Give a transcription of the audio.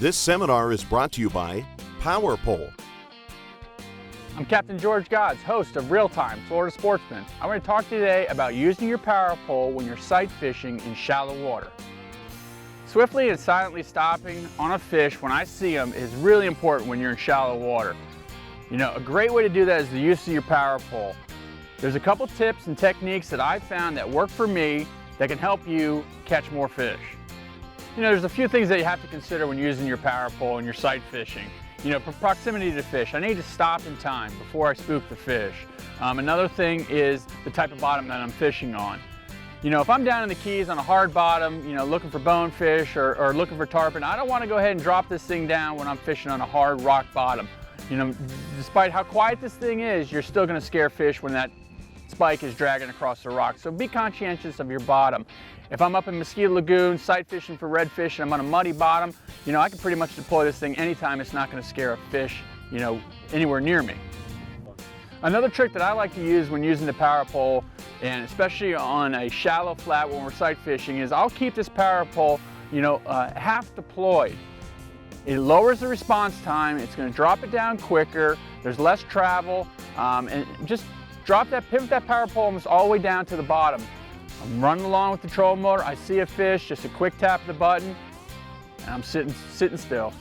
This seminar is brought to you by Power Pole. I'm Captain George Gozdz, host of Time Florida Sportsman. I want to talk to you today about using your power pole when you're sight fishing in shallow water. Swiftly and silently stopping on a fish when I see them is really important when you're in shallow water. You know, a great way to do that is the use of your power pole. There's a couple tips and techniques that I've found that work for me that can help you catch more fish. You know, there's a few things that you have to consider when using your power pole and you're sight fishing. You know, proximity to fish. I need to stop in time before I spook the fish. Another thing is the type of bottom that I'm fishing on. You know, if I'm down in the Keys on a hard bottom, you know, looking for bonefish or looking for tarpon, I don't want to go ahead and drop this thing down when I'm fishing on a hard rock bottom. You know, despite how quiet this thing is, you're still going to scare fish when that spike is dragging across the rock. So be conscientious of your bottom. If I'm up in Mosquito Lagoon, sight fishing for redfish, and I'm on a muddy bottom, you know, I can pretty much deploy this thing anytime. It's not going to scare a fish, you know, anywhere near me. Another trick that I like to use when using the power pole, and especially on a shallow flat when we're sight fishing, is I'll keep this power pole, you know, half deployed. It lowers the response time. It's going to drop it down quicker. There's less travel, and just pivot that power pole almost all the way down to the bottom. I'm running along with the trolling motor. I see a fish, just a quick tap of the button, and I'm sitting still.